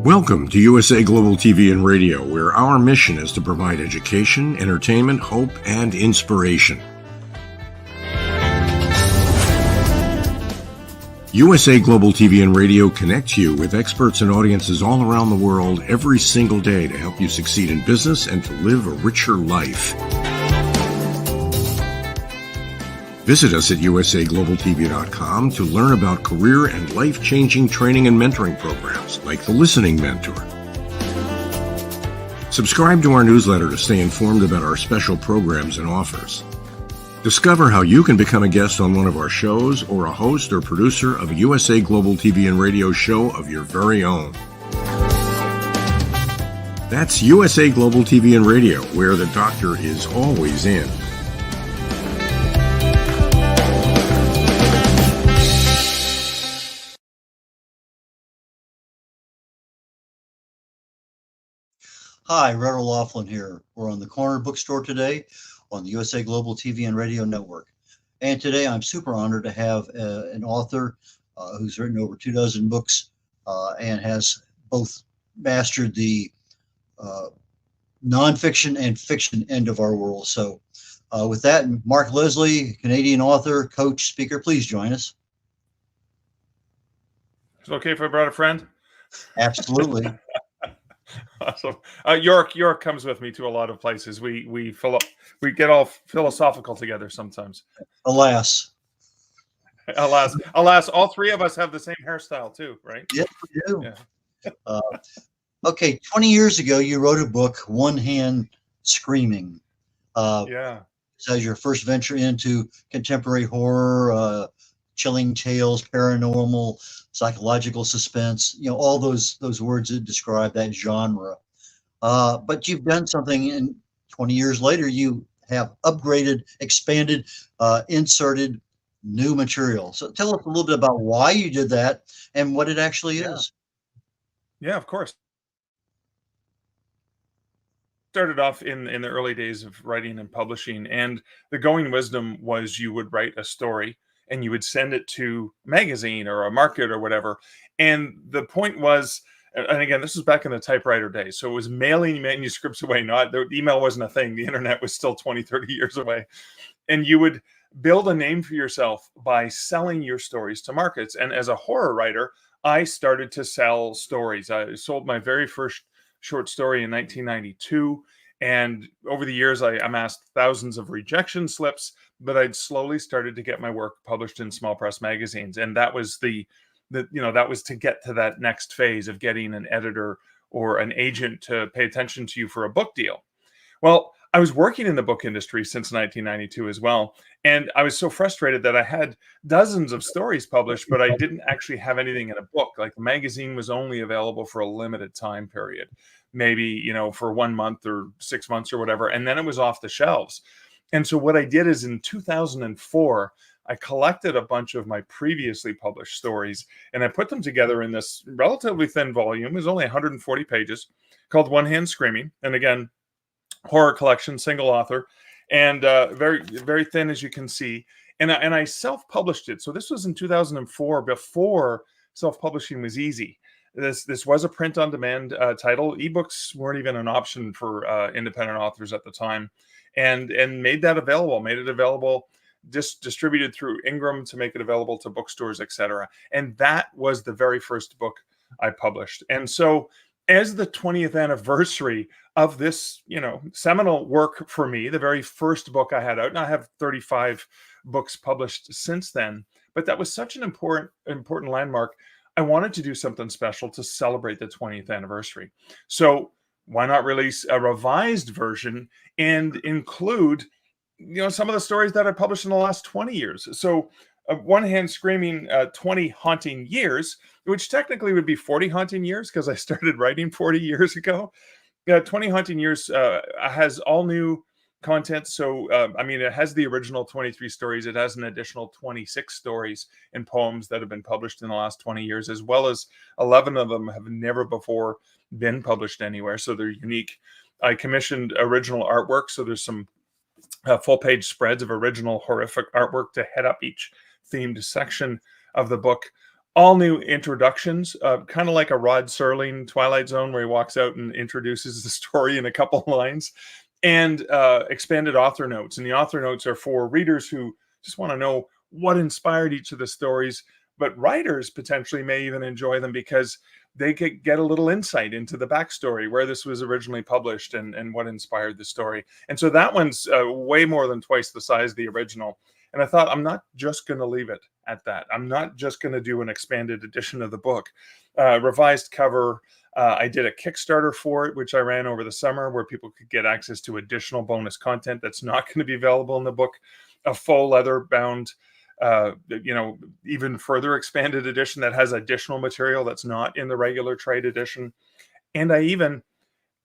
Welcome to USA Global TV and Radio, where our mission is to provide education, entertainment, hope, and inspiration. USA Global TV and Radio connects you with experts and audiences all around the world every single day to help you succeed in business and to live a richer life. Visit us at usaglobaltv.com to learn about career and life-changing training and mentoring programs like the Listening Mentor. Subscribe to our newsletter to stay informed about our special programs and offers. Discover how you can become a guest on one of our shows or a host or producer of a USA Global TV and Radio show of your very own. That's USA Global TV and Radio, where the doctor is always in. Hi, Reverend Laughlin here. We're on the Corner Bookstore today on the USA Global TV and Radio Network. And today I'm super honored to have an author who's written over 24 books and has both mastered the nonfiction and fiction end of our world. So with that, Mark Leslie, Canadian author, coach, speaker, please join us. Is it okay if I brought a friend? Absolutely. Awesome. York comes with me to a lot of places. We get all philosophical together sometimes. Alas, all three of us have the same hairstyle too, right? Yes, we do. Yeah. Okay, 20 years ago, you wrote a book, One Hand Screaming. Yeah. So as your first venture into contemporary horror, chilling tales, paranormal, psychological suspense, all those words that describe that genre. But you've done something, and 20 years later, you have upgraded, expanded, inserted new material. So tell us a little bit about why you did that and what it actually is. Yeah, of course. Started off in the early days of writing and publishing, and the going wisdom was you would write a story and you would send it to a magazine or a market or whatever. And the point was, and again, this was back in the typewriter days, so it was mailing manuscripts away. The email wasn't a thing. The internet was still 20, 30 years away. And you would build a name for yourself by selling your stories to markets. And as a horror writer, I started to sell stories. I sold my very first short story in 1992. And over the years, I amassed thousands of rejection slips, but I'd slowly started to get my work published in small press magazines. And that was that was to get to that next phase of getting an editor or an agent to pay attention to you for a book deal. Well, I was working in the book industry since 1992 as well. And I was so frustrated that I had dozens of stories published, but I didn't actually have anything in a book. Like the magazine was only available for a limited time period, maybe, for 1 month or 6 months or whatever. And then it was off the shelves. And so what I did is in 2004, I collected a bunch of my previously published stories and I put them together in this relatively thin volume. It was only 140 pages, called One Hand Screaming. And again, horror collection, single author, and very, very thin, as you can see. And I self-published it. So this was in 2004, before self-publishing was easy. This was a print-on-demand title. Ebooks weren't even an option for independent authors at the time, and made it available, just distributed through Ingram to make it available to bookstores, etc. And that was the very first book I published. And so, as the 20th anniversary of this, seminal work for me, the very first book I had out, and I have 35 books published since then, but that was such an important landmark. I wanted to do something special to celebrate the 20th anniversary. So why not release a revised version and include, some of the stories that I published in the last 20 years. So One Hand Screaming, 20 Haunting Years, which technically would be 40 haunting years because I started writing 40 years ago. 20 Haunting Years has all new content. So, it has the original 23 stories. It has an additional 26 stories and poems that have been published in the last 20 years, as well as 11 of them have never before been published anywhere. So they're unique. I commissioned original artwork. So there's some full-page spreads of original horrific artwork to head up each themed section of the book. all new introductions, kind of like a Rod Serling Twilight Zone, where he walks out and introduces the story in a couple lines, and expanded author notes. And the author notes are for readers who just want to know what inspired each of the stories, but writers potentially may even enjoy them because they could get a little insight into the backstory, where this was originally published, and what inspired the story. And so that one's way more than twice the size of the original. And I thought, I'm not just going to leave it at that. I'm not just going to do an expanded edition of the book. Revised cover. I did a Kickstarter for it, which I ran over the summer, where people could get access to additional bonus content that's not going to be available in the book. A faux leather bound, even further expanded edition that has additional material that's not in the regular trade edition. And I even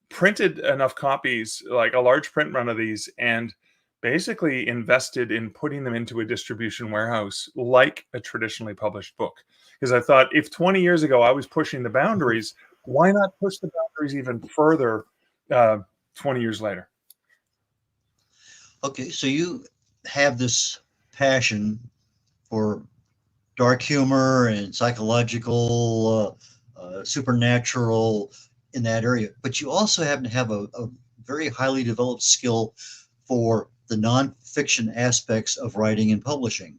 printed enough copies, like a large print run of these, and basically invested in putting them into a distribution warehouse like a traditionally published book. Because I thought, if 20 years ago I was pushing the boundaries, why not push the boundaries even further 20 years later? Okay, so you have this passion for dark humor and psychological, supernatural in that area, but you also happen to have a very highly developed skill for the nonfiction aspects of writing and publishing.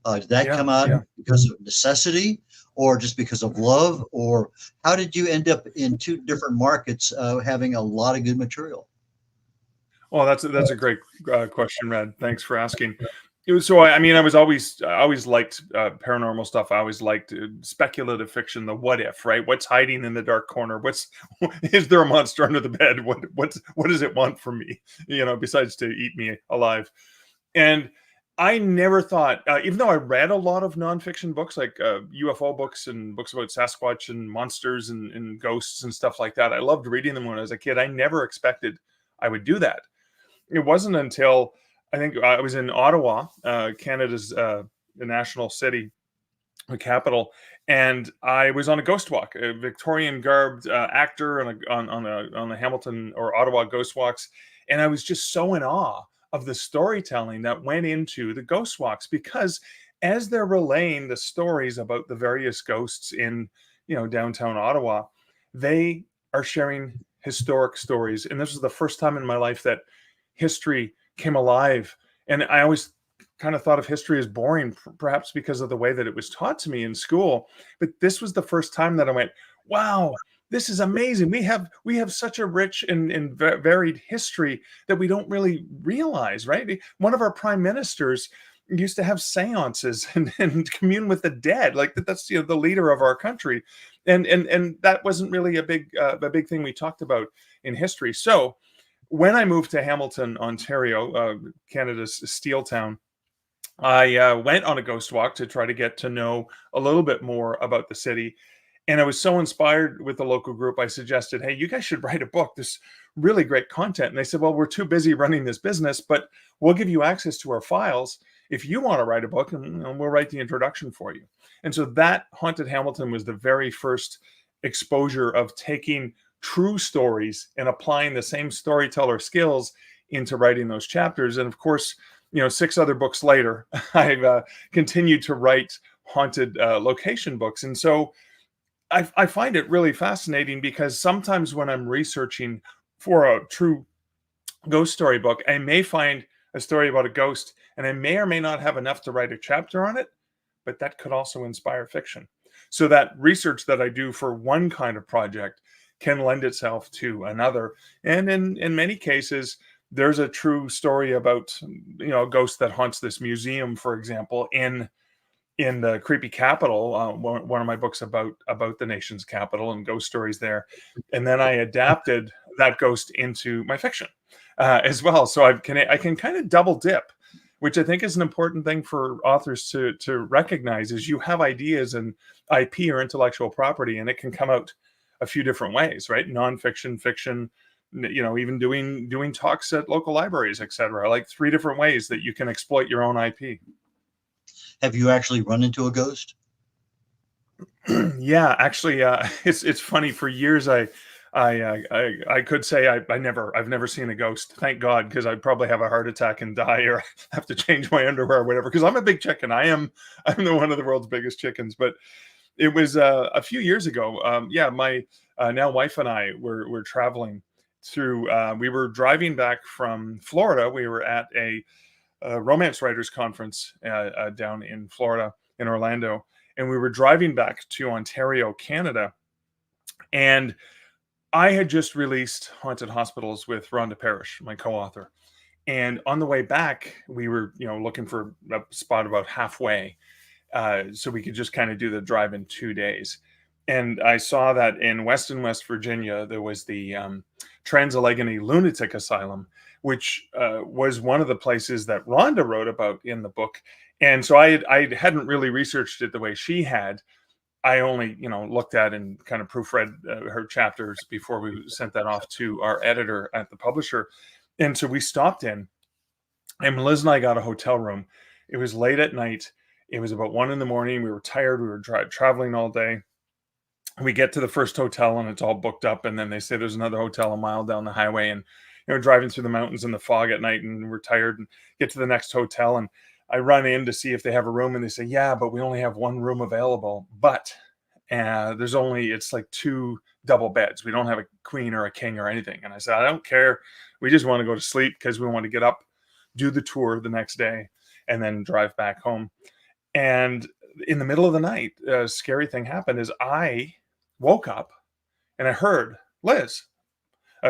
Did that come out because of necessity, or just because of love, or how did you end up in two different markets having a lot of good material? Well, that's a great question, Red. Thanks for asking. So I always liked paranormal stuff. I always liked speculative fiction, the what if, right? What's hiding in the dark corner? Is there a monster under the bed? What does it want from me? Besides to eat me alive. And I never thought, even though I read a lot of nonfiction books, like UFO books and books about Sasquatch and monsters and ghosts and stuff like that, I loved reading them when I was a kid. I never expected I would do that. It wasn't until I think I was in Ottawa, Canada's the national city, the capital, and I was on a ghost walk, a Victorian garbed actor on the Hamilton or Ottawa ghost walks, and I was just so in awe of the storytelling that went into the ghost walks, because as they're relaying the stories about the various ghosts in downtown Ottawa, they are sharing historic stories, and this was the first time in my life that history came alive. And I always kind of thought of history as boring, perhaps because of the way that it was taught to me in school. But this was the first time that I went, wow, this is amazing. We have such a rich and varied history that we don't really realize, right? One of our prime ministers used to have seances and commune with the dead. Like that's the leader of our country. And that wasn't really a big thing we talked about in history. So when I moved to Hamilton, Ontario, Canada's steel town, I went on a ghost walk to try to get to know a little bit more about the city. And I was so inspired with the local group, I suggested, hey, you guys should write a book. There's really great content. And they said, well, we're too busy running this business, but we'll give you access to our files if you want to write a book, and we'll write the introduction for you. And so that Haunted Hamilton was the very first exposure of taking true stories and applying the same storyteller skills into writing those chapters. And of course, 6 other books later, I've continued to write haunted location books. And so I find it really fascinating, because sometimes when I'm researching for a true ghost story book, I may find a story about a ghost, and I may or may not have enough to write a chapter on it, but that could also inspire fiction. So that research that I do for one kind of project can lend itself to another. And in many cases, there's a true story about, a ghost that haunts this museum, for example, in the creepy capital, one of my books about the nation's capital and ghost stories there. And then I adapted that ghost into my fiction as well. So I can kind of double dip, which I think is an important thing for authors to recognize, is you have ideas and IP or intellectual property, and it can come out a few different ways, right? Nonfiction, fiction, even doing talks at local libraries, etc. Like 3 different ways that you can exploit your own IP. Have you actually run into a ghost? Yeah, actually, it's funny. For years, I could say I've never seen a ghost. Thank God, because I'd probably have a heart attack and die, or have to change my underwear or whatever. Because I'm a big chicken. I'm one of the world's biggest chickens. But It was a few years ago. Yeah, my now wife and I were traveling through. We were driving back from Florida. We were at a romance writers conference down in Florida, in Orlando, and we were driving back to Ontario, Canada, and I had just released Haunted Hospitals with Rhonda Parrish, my co-author. And on the way back, we were, looking for a spot about halfway, so we could just kind of do the drive in 2 days. And I saw that in Weston, West Virginia, there was the Trans-Allegheny Lunatic Asylum, which was one of the places that Rhonda wrote about in the book. And so I hadn't really researched it the way she had. I only, looked at and kind of proofread her chapters before we sent that off to our editor at the publisher. And so we stopped in, and Liz and I got a hotel room. It was late at night. It was about 1 a.m. We were tired. We were traveling all day. We get to the first hotel and it's all booked up. And then they say there's another hotel a mile down the highway, and, driving through the mountains in the fog at night, and we're tired, and get to the next hotel. And I run in to see if they have a room, and they say, yeah, but we only have one room available. But it's like 2 double beds. We don't have a queen or a king or anything. And I said, I don't care. We just want to go to sleep because we want to get up, do the tour the next day, and then drive back home. And in the middle of the night, a scary thing happened. Is I woke up and I heard Liz.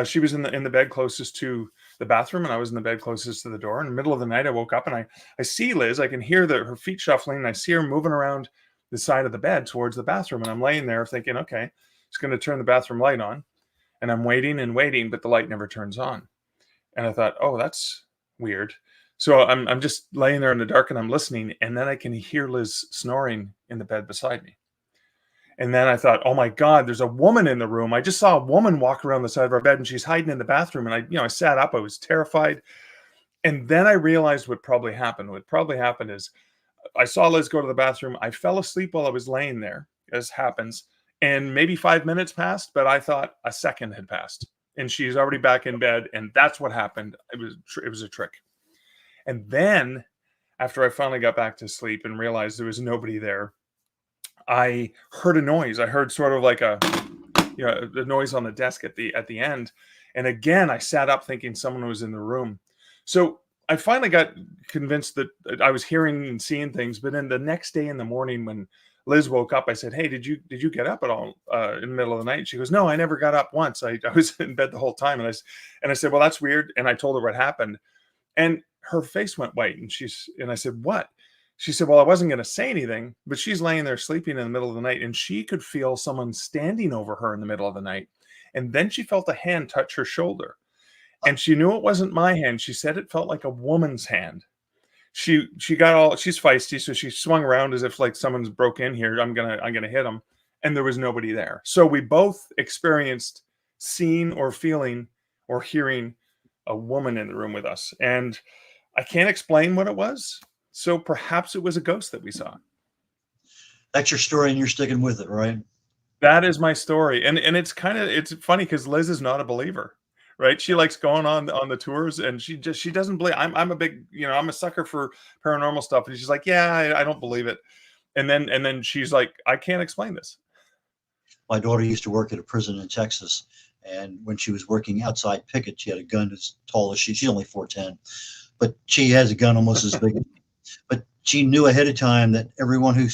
She was in the bed closest to the bathroom, and I was in the bed closest to the door. In the middle of the night, I woke up and I see Liz. I can hear her feet shuffling, and I see her moving around the side of the bed towards the bathroom. And I'm laying there thinking, okay, it's going to turn the bathroom light on. And I'm waiting and waiting, but the light never turns on. And I thought, oh, that's weird. So I'm just laying there in the dark, and I'm listening, and then I can hear Liz snoring in the bed beside me. And then I thought, oh my God, there's a woman in the room. I just saw a woman walk around the side of our bed, and she's hiding in the bathroom. And I sat up. I was terrified. And then I realized what probably happened. What probably happened is I saw Liz go to the bathroom. I fell asleep while I was laying there, as happens. And maybe 5 minutes passed, but I thought a second had passed. And she's already back in bed. And that's what happened. It was a trick. And then after I finally got back to sleep and realized there was nobody there, I heard a noise. I heard sort of like the noise on the desk at the end. And again, I sat up thinking someone was in the room. So I finally got convinced that I was hearing and seeing things. But then the next day in the morning, when Liz woke up, I said, hey, did you get up at all in the middle of the night? And she goes, no, I never got up once. I was in bed the whole time. And I said, well, that's weird. And I told her what happened. And her face went white. And I said, what? She said, well, I wasn't going to say anything, but she's laying there sleeping in the middle of the night, and she could feel someone standing over her in the middle of the night. And then she felt a hand touch her shoulder, and she knew it wasn't my hand. She said it felt like a woman's hand. She's feisty. So she swung around as if like someone's broke in here. I'm going to hit them. And there was nobody there. So we both experienced seeing or feeling or hearing a woman in the room with us. And I can't explain what it was. So perhaps it was a ghost that we saw. That's your story, and you're sticking with it, right? That is my story. And it's funny because Liz is not a believer, right? She likes going on the tours, and she doesn't believe. I'm a big, I'm a sucker for paranormal stuff. And she's like, yeah, I don't believe it. And then she's like, I can't explain this. My daughter used to work at a prison in Texas. And when she was working outside picket, she had a gun as tall as she's only 4'10", but she has a gun almost as big as me. But she knew ahead of time that everyone who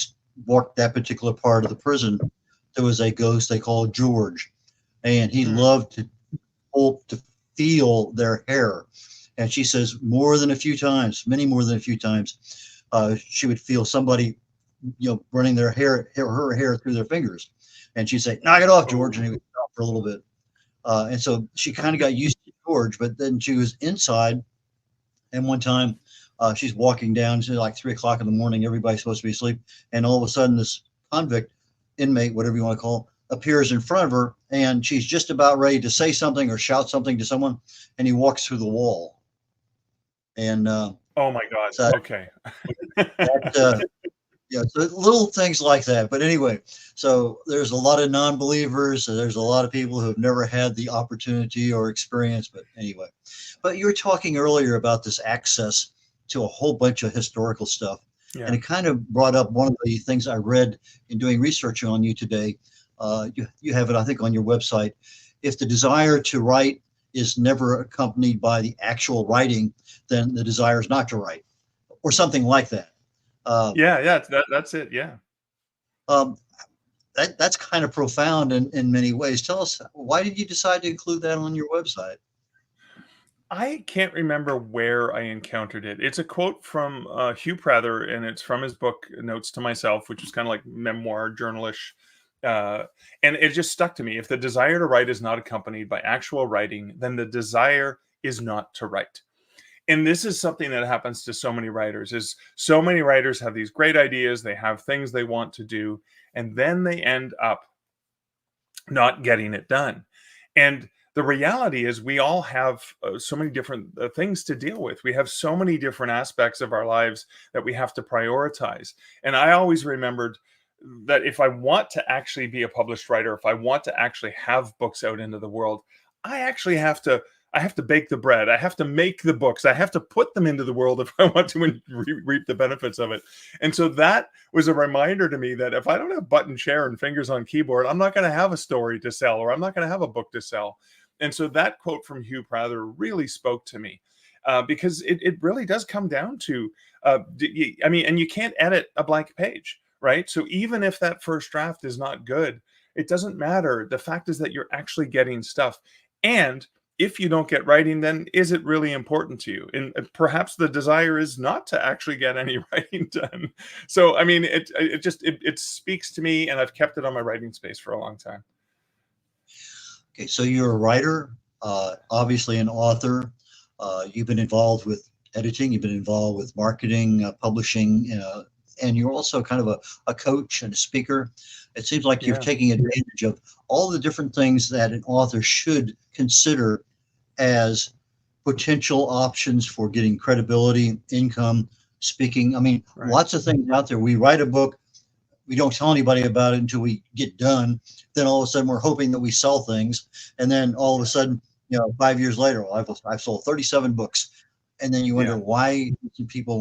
walked that particular part of the prison, there was a ghost they called George, and he loved to feel their hair. And she says more than a few times, many more than a few times, she would feel somebody, running her hair through their fingers, and she'd say, "Knock it off, George," and he would stop for a little bit. And so she kind of got used to George, but then she was inside, and one time she's walking down to like 3 o'clock in the morning. Everybody's supposed to be asleep. And all of a sudden this convict, inmate, whatever you want to call it, appears in front of her, and she's just about ready to say something or shout something to someone, and he walks through the wall. And oh my God. So okay. Yeah, so little things like that. But anyway, so there's a lot of non-believers. So there's a lot of people who have never had the opportunity or experience. But anyway, but you were talking earlier about this access to a whole bunch of historical stuff. And Yeah. it kind of brought up one of the things I read in doing research on you today. You have it, I think, on your website. If the desire to write is never accompanied by the actual writing, then the desire is not to write, or something like that. Uh, Yeah, yeah, that's it. Yeah. um, that's kind of profound in many ways. Tell us, why did you decide to include that on your website? I can't remember where I encountered it. It's a quote from Hugh Prather, and it's from his book Notes to Myself, which is kind of like memoir, journalish, uh, and it just stuck to me. If the desire to write is not accompanied by actual writing, then the desire is not to write. And this is something that happens to so many writers. Is so many writers have these great ideas, they have things they want to do, and then they end up not getting it done. And the reality is, we all have so many different things to deal with. We have so many different aspects of our lives that we have to prioritize. And I always remembered that if I want to actually be a published writer, if I want to actually have books out into the world, I actually have to. I have to bake the bread. I have to make the books. I have to put them into the world if I want to reap the benefits of it. And so that was a reminder to me that if I don't have button chair and fingers on keyboard, I'm not going to have a story to sell, or I'm not going to have a book to sell. And so that quote from Hugh Prather really spoke to me, because it really does come down to, I mean, and you can't edit a blank page, right? So even if that first draft is not good, it doesn't matter. The fact is that you're actually getting stuff. And if you don't get writing, then is it really important to you? And perhaps the desire is not to actually get any writing done. So, I mean, it speaks to me, and I've kept it on my writing space for a long time. Okay, so you're a writer, obviously an author. You've been involved with editing, you've been involved with marketing, publishing, and you're also kind of a coach and a speaker. It seems like you're Yeah. taking advantage of all the different things that an author should consider as potential options for getting credibility, income, speaking. I mean, Right. lots of things out there. We write a book, we don't tell anybody about it until we get done. Then all of a sudden we're hoping that we sell things. And then all of a sudden, 5 years later, well, I've sold 37 books. And then you wonder, Yeah. why don't people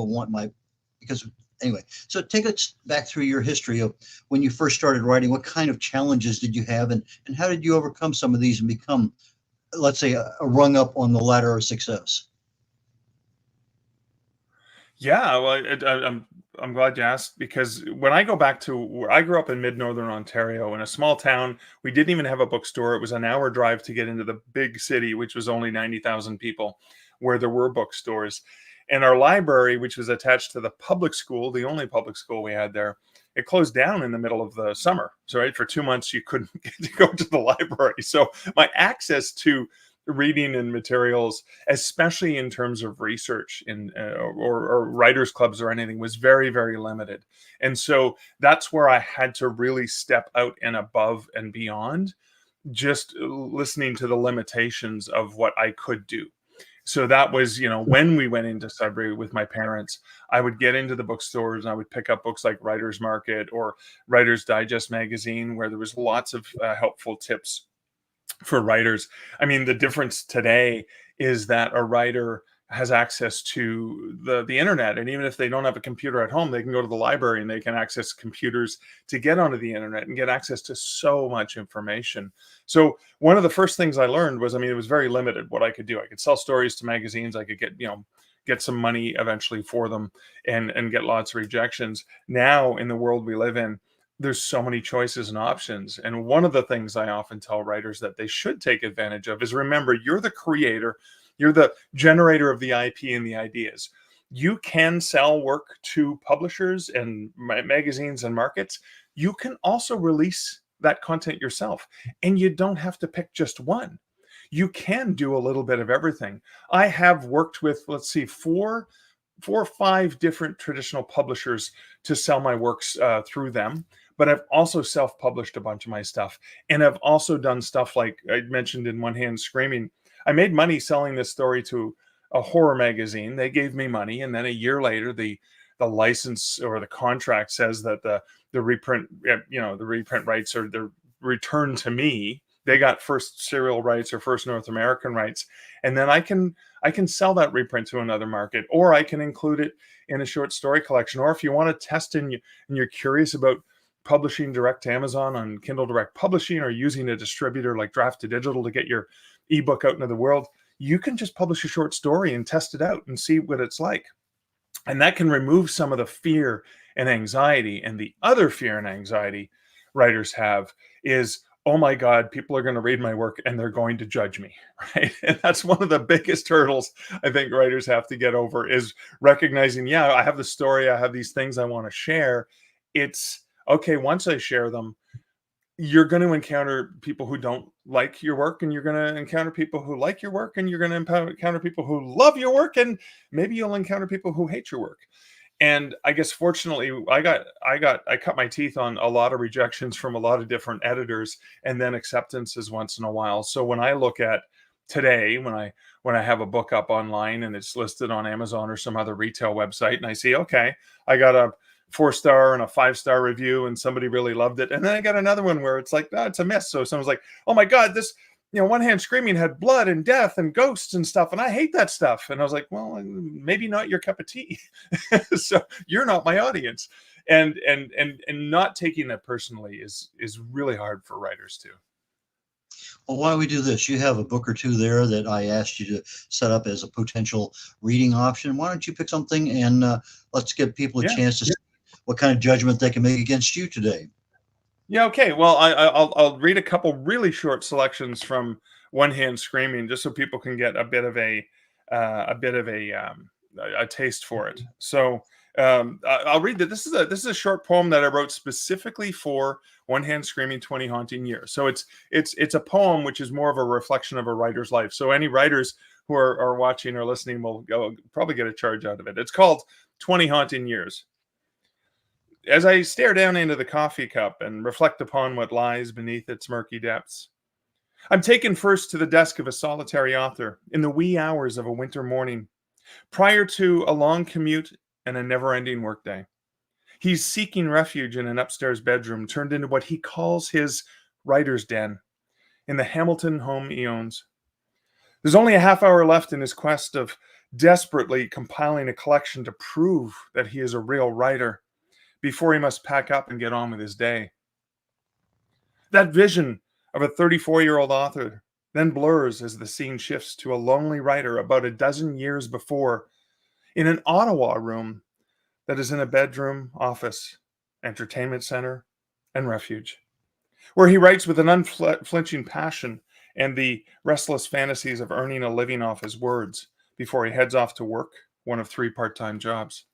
want my, because anyway, so take us back through your history of when you first started writing. What kind of challenges did you have, and how did you overcome some of these and become, let's say, a rung up on the ladder of success? Yeah, well, I'm glad you asked, because when I go back to where I grew up in mid northern Ontario, in a small town, we didn't even have a bookstore. It was an hour drive to get into the big city, which was only 90,000 people, where there were bookstores. And our library, which was attached to the public school, the only public school we had there, it closed down in the middle of the summer. So, right, for 2 months, you couldn't get to go to the library. So my access to reading and materials, especially in terms of research in or writers clubs or anything, was very, very limited. And so that's where I had to really step out and above and beyond just listening to the limitations of what I could do. So that was, when we went into Sudbury with my parents, I would get into the bookstores and I would pick up books like Writer's Market or Writer's Digest magazine, where there was lots of helpful tips for writers. I mean, the difference today is that a writer has access to the internet, and even if they don't have a computer at home, they can go to the library and they can access computers to get onto the internet and get access to so much information. So one of the first things I learned was, I mean, it was very limited what I could do. I could sell stories to magazines, I could get some money eventually for them, and get lots of rejections. Now, in the world we live in, there's so many choices and options. And one of the things I often tell writers that they should take advantage of is, remember, you're the creator, you're the generator of the IP and the ideas. You can sell work to publishers and magazines and markets. You can also release that content yourself, and you don't have to pick just one. You can do a little bit of everything. I have worked with, let's see, four or five different traditional publishers to sell my works through them. But I've also self-published a bunch of my stuff. And I've also done stuff like I mentioned in One Hand Screaming. I made money selling this story to a horror magazine. They gave me money. And then a year later, the license or the contract says that the reprint, the reprint rights are they're returned to me. They got first serial rights or first North American rights. And then I can I can sell that reprint to another market, or I can include it in a short story collection. Or if you want to test and you're curious about publishing direct to Amazon on Kindle Direct Publishing, or using a distributor like Draft to Digital to get your ebook out into the world, you can just publish a short story and test it out and see what it's like. And that can remove some of the fear and anxiety. And the other fear and anxiety writers have is, oh my God, people are going to read my work and they're going to judge me, right? And that's one of the biggest hurdles I think writers have to get over, is recognizing, yeah, I have the story, I have these things I want to share. It's okay, once I share them, you're going to encounter people who don't like your work, and you're going to encounter people who like your work, and you're going to encounter people who love your work, and maybe you'll encounter people who hate your work. And I guess fortunately, I cut my teeth on a lot of rejections from a lot of different editors, and then acceptances once in a while. So when I look at today, when I have a book up online and it's listed on Amazon or some other retail website, and I see, okay, I got a 4-star and a 5-star review, and somebody really loved it, and then I got another one where it's like, oh, it's a miss. So someone's like, oh my God, this, One Hand Screaming had blood and death and ghosts and stuff, and I hate that stuff. And I was like, well, maybe not your cup of tea. So you're not my audience. And not taking that personally is really hard for writers too. Well, why don't we do this? You have a book or two there that I asked you to set up as a potential reading option. Why don't you pick something, and let's give people a chance to see what kind of judgment they can make against you today. Yeah, okay. Well, I'll read a couple really short selections from One Hand Screaming, just so people can get a bit of a taste for it. So I'll read that. This is a short poem that I wrote specifically for One Hand Screaming 20 Haunting Years. So it's a poem which is more of a reflection of a writer's life. So any writers who are watching or listening will probably get a charge out of it. It's called 20 Haunting Years. As I stare down into the coffee cup and reflect upon what lies beneath its murky depths, I'm taken first to the desk of a solitary author in the wee hours of a winter morning, prior to a long commute and a never-ending workday. He's seeking refuge in an upstairs bedroom turned into what he calls his writer's den in the Hamilton home he owns. There's only a half hour left in his quest of desperately compiling a collection to prove that he is a real writer, before he must pack up and get on with his day. That vision of a 34-year-old author then blurs as the scene shifts to a lonely writer about a dozen years before, in an Ottawa room that is in a bedroom, office, entertainment center, and refuge, where he writes with an unflinching passion and the restless fantasies of earning a living off his words before he heads off to work one of 3 part-time jobs.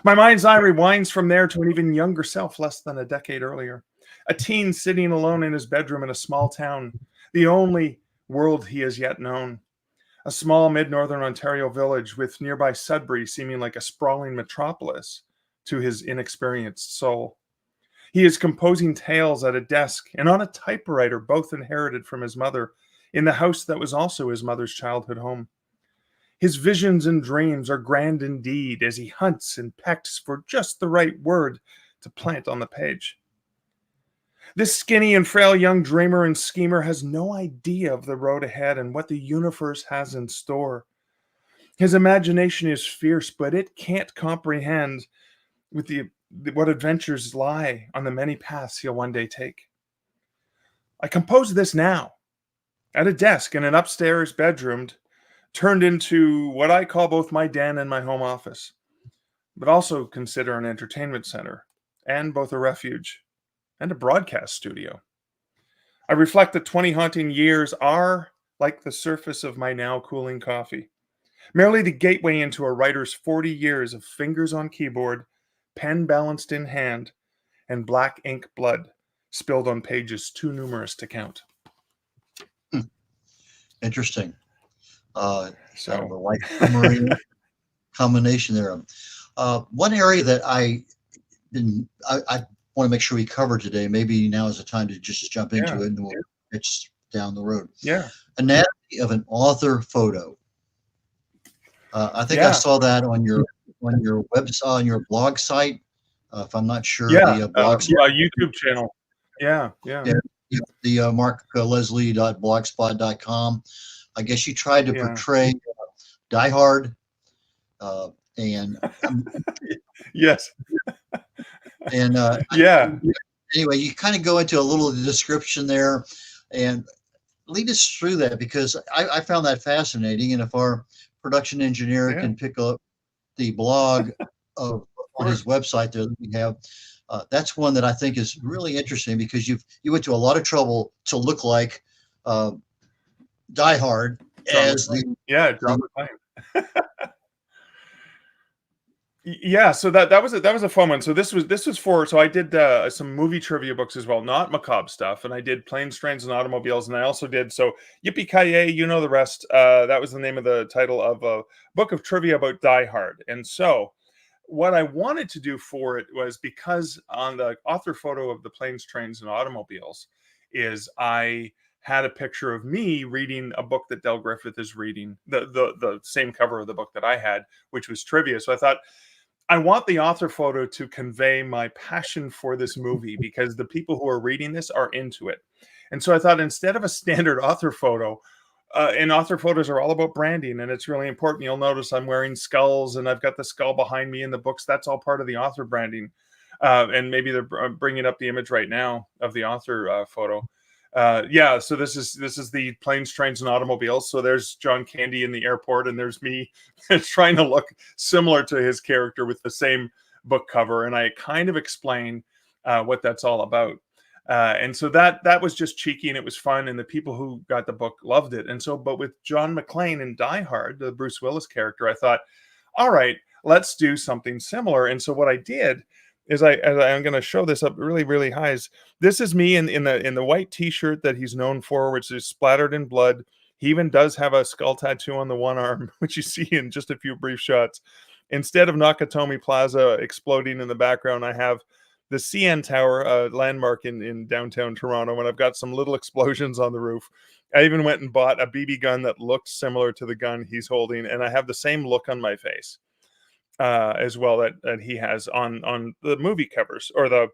My mind's eye rewinds from there to an even younger self less than a decade earlier. A teen sitting alone in his bedroom in a small town, the only world he has yet known. A small mid-northern Ontario village with nearby Sudbury seeming like a sprawling metropolis to his inexperienced soul. He is composing tales at a desk and on a typewriter, both inherited from his mother, in the house that was also his mother's childhood home. His visions and dreams are grand indeed as he hunts and pecks for just the right word to plant on the page. This skinny and frail young dreamer and schemer has no idea of the road ahead and what the universe has in store. His imagination is fierce, but it can't comprehend what adventures lie on the many paths he'll one day take. I compose this now, at a desk in an upstairs bedroom, turned into what I call both my den and my home office, but also consider an entertainment center and both a refuge and a broadcast studio. I reflect that 20 haunting years are like the surface of my now cooling coffee, merely the gateway into a writer's 40 years of fingers on keyboard, pen balanced in hand, and black ink blood spilled on pages too numerous to count. Interesting. Kind of a life summary combination there. One area that I want to make sure we cover today, maybe now is the time to just jump into it, and we'll pitch down the road. Yeah. Anatomy of an author photo. I think I saw that on your website, on your blog site. If I'm not sure, the blog YouTube channel. Yeah. The markleslie.blogspot.com. I guess you tried to portray Die Hard, and Yes. and Yeah. anyway, you kind of go into a little description there, and lead us through that, because I found that fascinating. And if our production engineer Yeah. can pick up the blog of on his Of website there that we have, that's one that I think is really interesting, because you went to a lot of trouble to look like uh, Die Hard John as McClane. Yeah, the John McClane. Yeah, so that was a fun one. So this was for, so I did some movie trivia books as well, not macabre stuff, and I did Planes, Trains, and Automobiles, and I also did, so Yippee Ki you know the rest. That was the name of the title of a book of trivia about Die Hard. And so what I wanted to do for it was, because on the author photo of the Planes, Trains, and Automobiles is I had a picture of me reading a book that Del Griffith is reading, the same cover of the book that I had, which was trivia. So I thought, I want the author photo to convey my passion for this movie, because the people who are reading this are into it. And so I thought, instead of a standard author photo, and author photos are all about branding, and it's really important. You'll notice I'm wearing skulls, and I've got the skull behind me in the books. That's all part of the author branding. And maybe they're bringing up the image right now of the author photo. Yeah, so this is the Planes, Trains, and Automobiles. So there's John Candy in the airport, and there's me trying to look similar to his character with the same book cover, and I kind of explain what that's all about. And so that was just cheeky, and it was fun, and the people who got the book loved it. And so, but with John McClane in Die Hard, the Bruce Willis character, I thought, all right, let's do something similar. And so what I did is I'm going to show this up really, really high. This is me in the white T-shirt that he's known for, which is splattered in blood. He even does have a skull tattoo on the one arm, which you see in just a few brief shots. Instead of Nakatomi Plaza exploding in the background, I have the CN Tower, a landmark in downtown Toronto, and I've got some little explosions on the roof. I even went and bought a BB gun that looked similar to the gun he's holding, and I have the same look on my face as well that he has on the movie covers, or the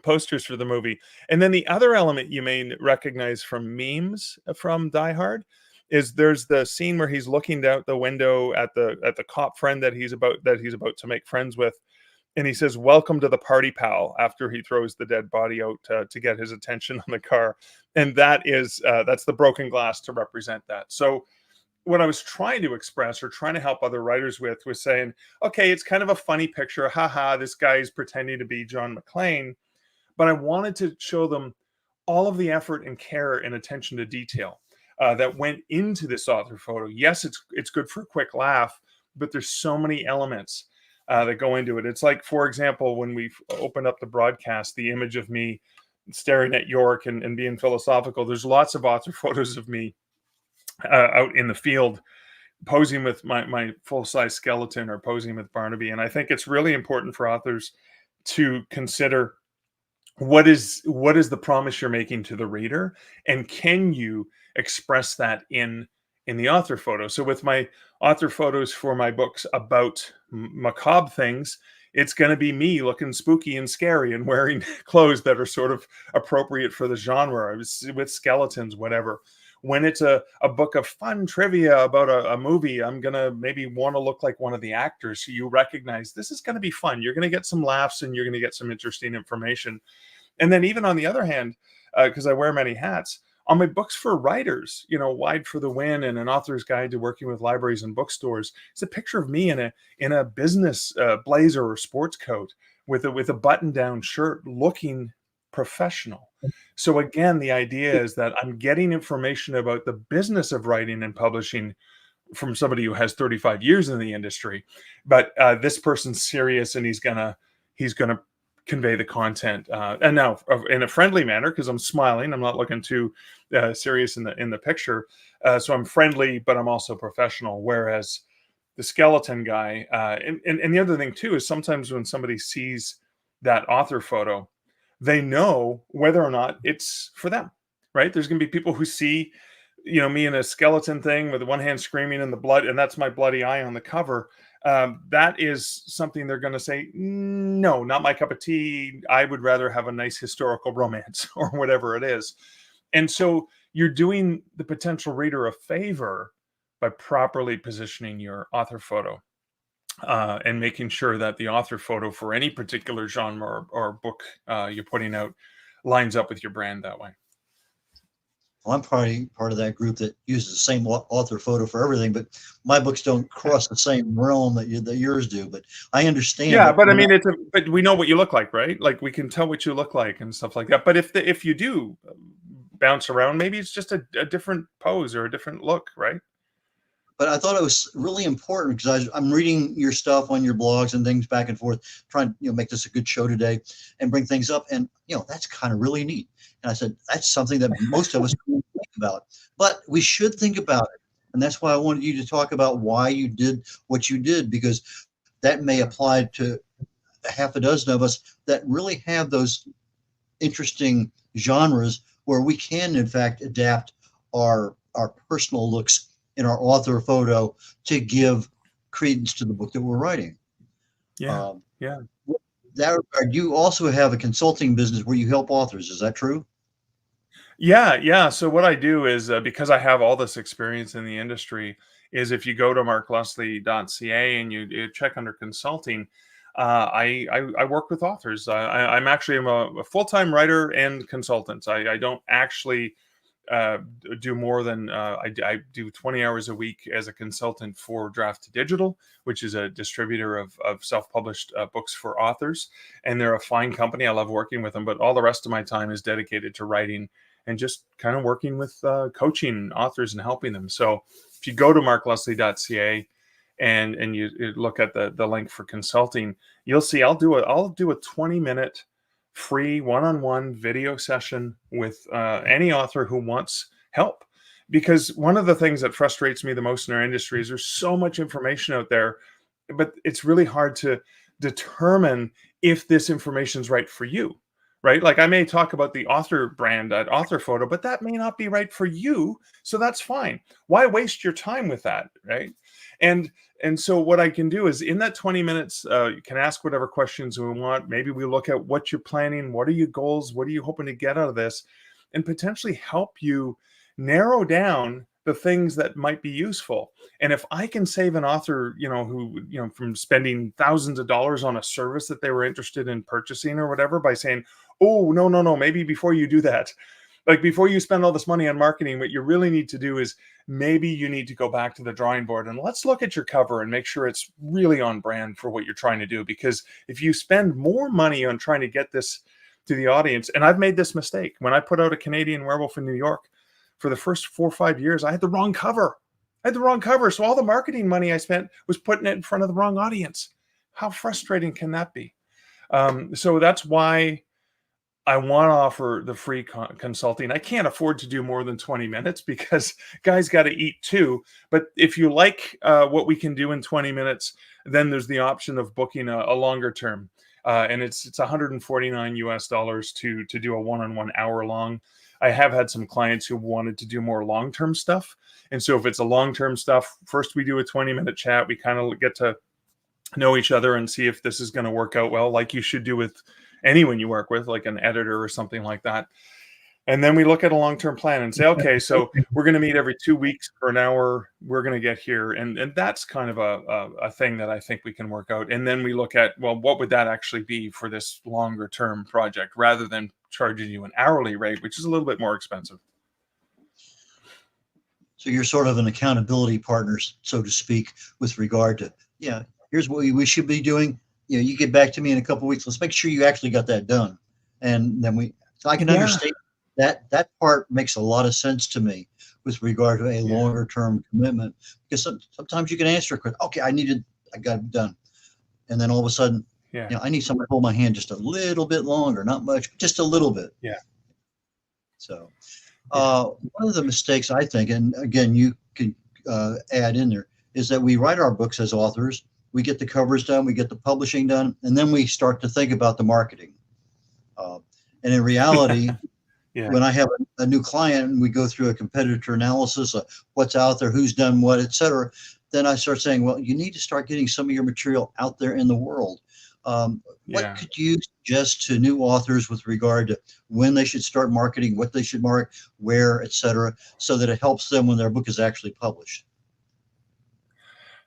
posters for the movie. And then the other element you may recognize from memes from Die Hard is there's the scene where he's looking out the window at the cop friend that he's about to make friends with, and he says, "Welcome to the party, pal," after he throws the dead body out to get his attention on the car. And that's the broken glass to represent that. So what I was trying to express, or trying to help other writers with, was saying, okay, it's kind of a funny picture. Haha, this guy's pretending to be John McClane. But I wanted to show them all of the effort and care and attention to detail that went into this author photo. Yes, it's good for a quick laugh, but there's so many elements that go into it. It's like, for example, when we opened up the broadcast, the image of me staring at York and being philosophical. There's lots of author photos of me out in the field posing with my full-size skeleton, or posing with Barnaby. And I think it's really important for authors to consider what is the promise you're making to the reader, and can you express that in the author photo. So with my author photos for my books about macabre things, it's going to be me looking spooky and scary and wearing clothes that are sort of appropriate for the genre, with skeletons, whatever. When it's a book of fun trivia about a movie, I'm going to maybe want to look like one of the actors, so you recognize this is going to be fun. You're going to get some laughs, and you're going to get some interesting information. And then even on the other hand, because I wear many hats, on my books for writers, Wide for the Win and An Author's Guide to Working with Libraries and Bookstores, it's a picture of me in a business blazer or sports coat with a button-down shirt, looking professional. So again, the idea is that I'm getting information about the business of writing and publishing from somebody who has 35 years in the industry, but this person's serious, and he's gonna convey the content, and now in a friendly manner, because I'm smiling. I'm not looking too serious in the picture, so I'm friendly, but I'm also professional. Whereas the skeleton guy, and the other thing too is, sometimes when somebody sees that author photo, they know whether or not it's for them, right? There's going to be people who see, me in a skeleton thing with one hand screaming in the blood, and that's my bloody eye on the cover. That is something they're going to say, no, not my cup of tea. I would rather have a nice historical romance or whatever it is. And so you're doing the potential reader a favor by properly positioning your author photo, and making sure that the author photo for any particular genre or book you're putting out lines up with your brand that way. Well, I'm part of that group that uses the same author photo for everything, but my books don't cross the same realm that yours do. But I understand. Yeah, but I mean, but we know what you look like, right? Like we can tell what you look like and stuff like that. But if you do bounce around, maybe it's just a different pose or a different look, right? But I thought it was really important because I'm reading your stuff on your blogs and things back and forth, trying to make this a good show today and bring things up. And that's kind of really neat. And I said that's something that most of us don't think about, but we should think about it. And that's why I wanted you to talk about why you did what you did, because that may apply to half a dozen of us that really have those interesting genres where we can, in fact, adapt our personal looks in our author photo to give credence to the book that we're writing. Yeah. Yeah. You also have a consulting business where you help authors. Is that true? Yeah. So what I do is, because I have all this experience in the industry, is if you go to markleslie.ca and you check under consulting, I work with authors. I'm actually a full-time writer and consultant. I don't actually do more than I do 20 hours a week as a consultant for Draft to Digital, which is a distributor of self-published books for authors. And they're a fine company. I love working with them, but all the rest of my time is dedicated to writing and just kind of working with coaching authors and helping them. So if you go to markleslie.ca and you look at the link for consulting, you'll see I'll do a 20-minute free one-on-one video session with any author who wants help. Because one of the things that frustrates me the most in our industry is there's so much information out there, but it's really hard to determine if this information is right for you, right? Like I may talk about the author brand at author photo, but that may not be right for you. So that's fine. Why waste your time with that, right? And so what I can do is in that 20 minutes, you can ask whatever questions we want. Maybe we look at what you're planning, what are your goals, what are you hoping to get out of this, and potentially help you narrow down the things that might be useful. And if I can save an author, who, from spending thousands of dollars on a service that they were interested in purchasing or whatever, by saying, oh, no, maybe before you do that, like before you spend all this money on marketing, what you really need to do is maybe you need to go back to the drawing board and let's look at your cover and make sure it's really on brand for what you're trying to do. Because if you spend more money on trying to get this to the audience, and I've made this mistake when I put out A Canadian Werewolf in New York, for the first 4 or 5 years, I had the wrong cover. So all the marketing money I spent was putting it in front of the wrong audience. How frustrating can that be? So that's why I want to offer the free consulting. I can't afford to do more than 20 minutes because guys got to eat too. But if you like what we can do in 20 minutes, then there's the option of booking a longer term. And it's $149 to do a one-on-one hour long. I have had some clients who wanted to do more long-term stuff. And so if it's a long-term stuff, first we do a 20-minute chat. We kind of get to know each other and see if this is going to work out well, like you should do with anyone you work with, like an editor or something like that. And then we look at a long-term plan and say, okay, so we're going to meet every 2 weeks for an hour. We're going to get here. And that's kind of a thing that I think we can work out. And then we look at, well, what would that actually be for this longer term project rather than charging you an hourly rate, which is a little bit more expensive. So you're sort of an accountability partner, so to speak, with regard to, here's what we should be doing. You get back to me in a couple of weeks. Let's make sure you actually got that done. And then I can understand that part makes a lot of sense to me with regard to a longer term commitment, because sometimes you can answer a question. Okay, I got it done. And then all of a sudden, I need somebody to hold my hand just a little bit longer, not much, just a little bit. Yeah. So one of the mistakes I think, and again, you can add in there, is that we write our books as authors. We get the covers done, we get the publishing done, and then we start to think about the marketing. And in reality, when I have a new client and we go through a competitor analysis of what's out there, who's done what, et cetera, then I start saying, well, you need to start getting some of your material out there in the world. What could you suggest to new authors with regard to when they should start marketing, what they should market, where, et cetera, so that it helps them when their book is actually published?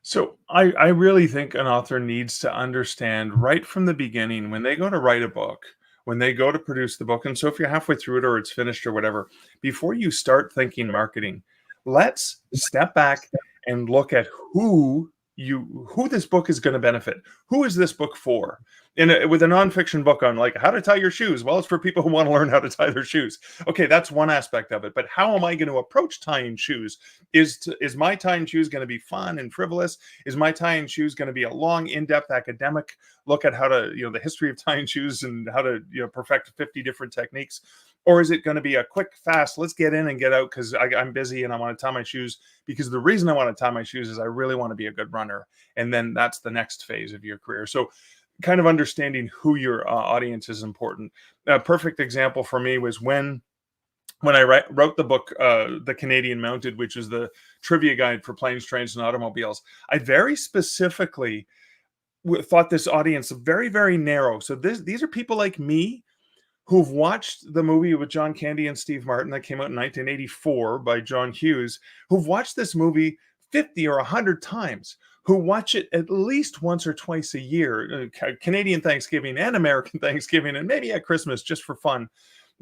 So I really think an author needs to understand right from the beginning when they go to write a book, when they go to produce the book. And so if you're halfway through it or it's finished or whatever, before you start thinking marketing, let's step back and look at who this book is going to benefit. Who is this book for? With a nonfiction book on like how to tie your shoes, well, it's for people who want to learn how to tie their shoes. Okay, that's one aspect of it. But how am I going to approach tying shoes? Is my tying shoes going to be fun and frivolous? Is my tying shoes going to be a long, in-depth academic look at how to, the history of tying shoes and how to, perfect 50 different techniques? Or is it going to be a quick, fast, let's get in and get out because I'm busy and I want to tie my shoes? Because the reason I want to tie my shoes is I really want to be a good runner. And then that's the next phase of your career. So kind of understanding who your audience is important. A perfect example for me was when I wrote the book, The Canadian Mounted, which is the trivia guide for planes, trains, and automobiles. I very specifically thought this audience very, very narrow. So these are people like me who've watched the movie with John Candy and Steve Martin that came out in 1984 by John Hughes, who've watched this movie 50 or 100 times, who watch it at least once or twice a year, Canadian Thanksgiving and American Thanksgiving, and maybe at Christmas just for fun,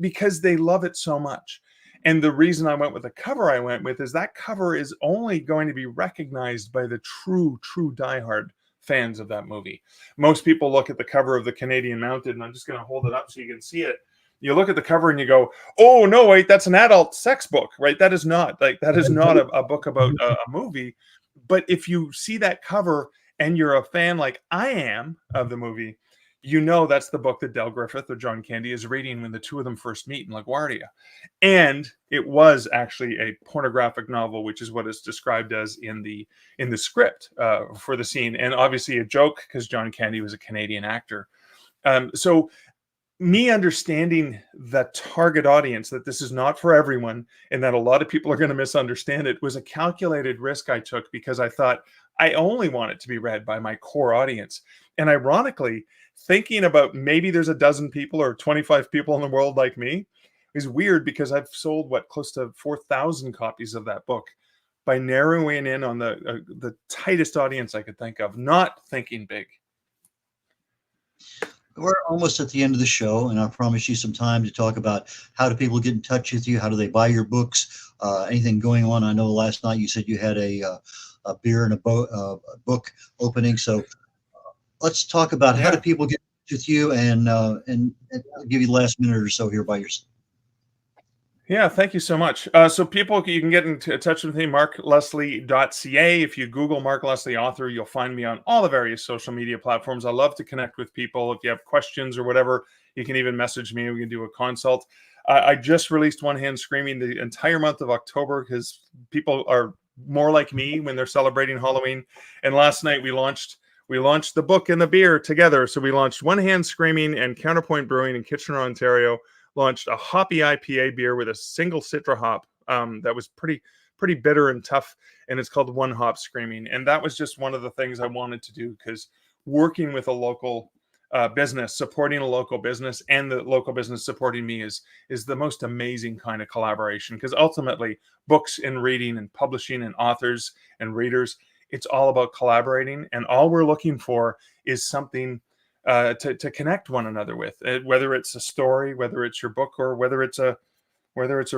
because they love it so much. And the reason I went with the cover I went with is that cover is only going to be recognized by the true diehard fans of that movie. Most people look at the cover of The Canadian Mounted, and I'm just going to hold it up so you can see it. You look at the cover and you go, oh, no, wait, that's an adult sex book, right? That is not a book about a movie. But if you see that cover and you're a fan like I am of the movie, you know that's the book that Del Griffith or John Candy is reading when the two of them first meet in LaGuardia. And it was actually a pornographic novel, which is what it's described as in the script for the scene. And obviously a joke because John Candy was a Canadian actor. So me understanding the target audience, that this is not for everyone and that a lot of people are going to misunderstand it, was a calculated risk I took because I thought I only want it to be read by my core audience. And ironically, thinking about maybe there's a dozen people or 25 people in the world like me is weird because I've sold close to 4,000 copies of that book by narrowing in on the tightest audience I could think of, not thinking big. We're almost at the end of the show, and I promise you some time to talk about how do people get in touch with you, how do they buy your books, anything going on. I know last night you said you had a beer and a book opening, so let's talk about how do people get in touch with you, and I'll give you the last minute or so here by yourself. Yeah, thank you so much. So people, you can get in touch with me, markleslie.ca. If you Google Mark Leslie author, you'll find me on all the various social media platforms. I love to connect with people. If you have questions or whatever, you can even message me. We can do a consult. I just released One Hand Screaming the entire month of October because people are more like me when they're celebrating Halloween. And last night we launched the book and the beer together. So we launched One Hand Screaming, and Counterpoint Brewing in Kitchener, Ontario launched a hoppy IPA beer with a single Citra hop that was pretty bitter and tough, and it's called One Hop Screaming. And that was just one of the things I wanted to do because working with a local business, supporting a local business, and the local business supporting me is the most amazing kind of collaboration. Because ultimately, books and reading and publishing and authors and readers, it's all about collaborating, and all we're looking for is something to connect one another with, whether it's a story, whether it's your book, or whether it's a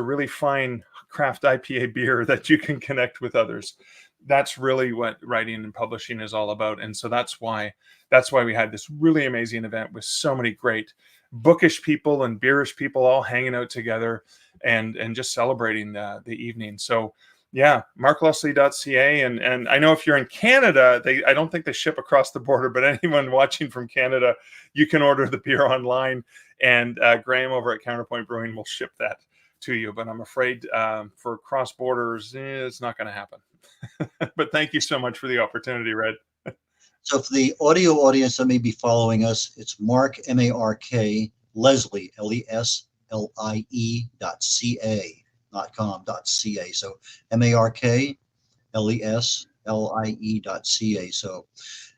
really fine craft IPA beer that you can connect with others. That's really what writing and publishing is all about. And so that's why we had this really amazing event with so many great bookish people and beerish people all hanging out together and just celebrating the evening. So yeah, markleslie.ca. And I know if you're in Canada, I don't think they ship across the border, but anyone watching from Canada, you can order the beer online, and Graham over at Counterpoint Brewing will ship that to you. But I'm afraid for cross borders, it's not going to happen. But thank you so much for the opportunity, Red. So for the audio audience that may be following us, it's Mark, M-A-R-K, Leslie, Leslie.ca. .com.ca. So MARKLESLIE.ca. So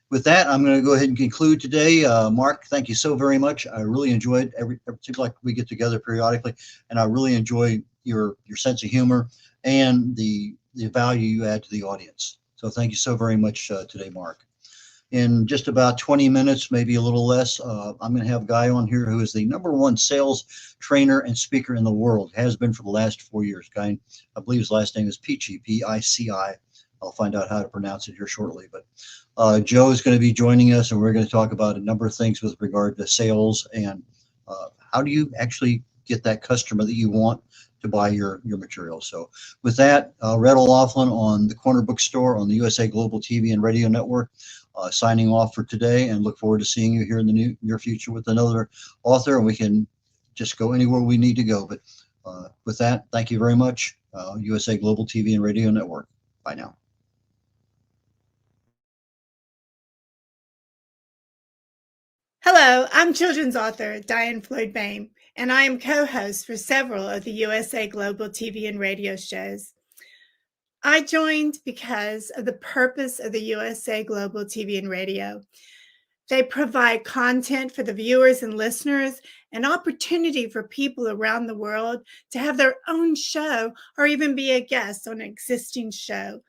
with that, I'm going to go ahead and conclude today. Mark, thank you so very much. I really enjoyed particularly like we get together periodically, and I really enjoy your sense of humor and the value you add to the audience. So thank you so very much today, Mark. In just about 20 minutes, maybe a little less, I'm going to have a guy on here who is the #1 sales trainer and speaker in the world, has been for the last 4 years. Guy, I believe his last name is Pici, P-I-C-I. I'll find out how to pronounce it here shortly. But Joe is going to be joining us, and we're going to talk about a number of things with regard to sales and how do you actually get that customer that you want to buy your material. So with that, Red O'Loughlin on the Corner Bookstore on the USA Global TV and Radio Network, signing off for today, and look forward to seeing you here in the near future with another author, and we can just go anywhere we need to go. But with that, thank you very much. USA Global TV and Radio Network. Bye now. Hello, I'm children's author Diane Floyd Bain, and I am co-host for several of the USA Global TV and radio shows. I joined because of the purpose of the USA Global TV and radio. They provide content for the viewers and listeners, an opportunity for people around the world to have their own show or even be a guest on an existing show.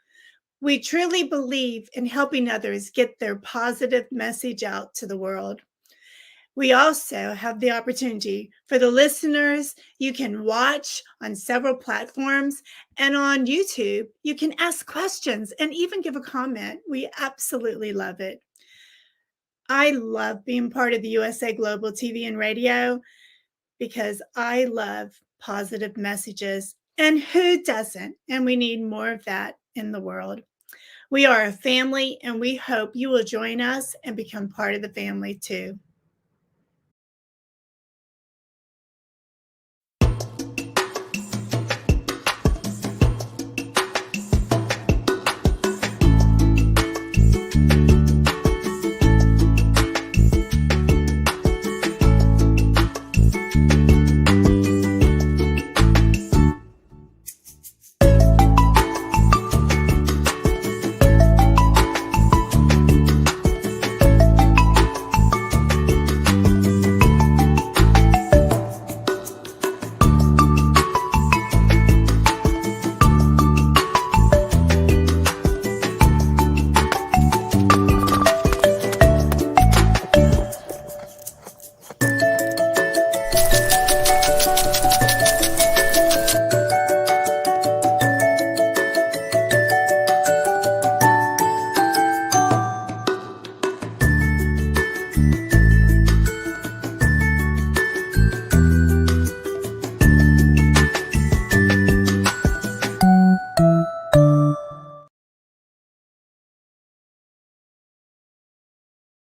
We truly believe in helping others get their positive message out to the world. We also have the opportunity for the listeners. You can watch on several platforms, and on YouTube, you can ask questions and even give a comment. We absolutely love it. I love being part of the USA Global TV and radio because I love positive messages, and who doesn't? And we need more of that in the world. We are a family, and we hope you will join us and become part of the family too.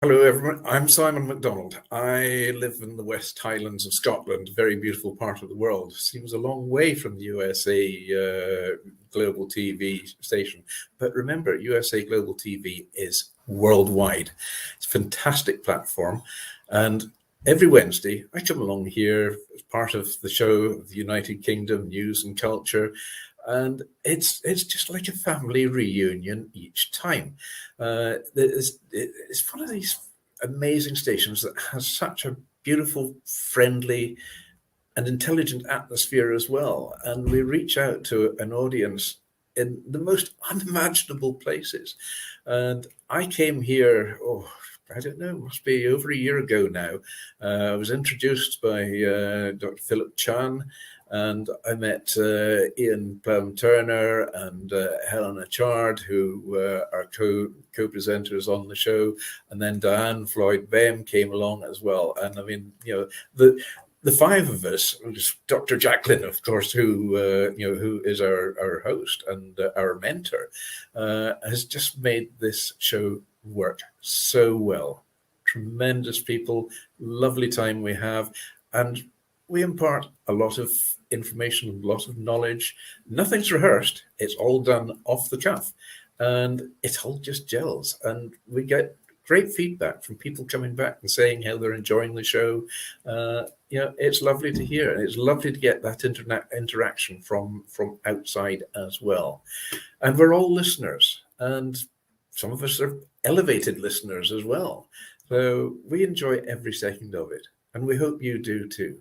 Hello everyone, I'm Simon MacDonald. I live in the West Highlands of Scotland, a very beautiful part of the world. Seems a long way from the USA Global TV station. But remember, USA Global TV is worldwide. It's a fantastic platform. And every Wednesday, I come along here as part of the show of the United Kingdom, News and Culture. And it's just like a family reunion each time. It's one of these amazing stations that has such a beautiful, friendly, and intelligent atmosphere as well. And we reach out to an audience in the most unimaginable places. And I came here, I don't know, must be over a year ago now. I was introduced by Dr. Philip Chan, and I met Ian Plum-Turner and Helena Chard, who are co-presenters on the show. And then Diane Floyd Bain came along as well. And I mean, the five of us, Dr. Jacalyn, of course, who is our host and our mentor, has just made this show work so well. Tremendous people, lovely time we have, and we impart a lot of information, a lot of knowledge. Nothing's rehearsed. It's all done off the cuff, and it all just gels. And we get great feedback from people coming back and saying how they're enjoying the show. It's lovely to hear. It's lovely to get that interaction from outside as well. And we're all listeners, and some of us are elevated listeners as well. So we enjoy every second of it, and we hope you do too.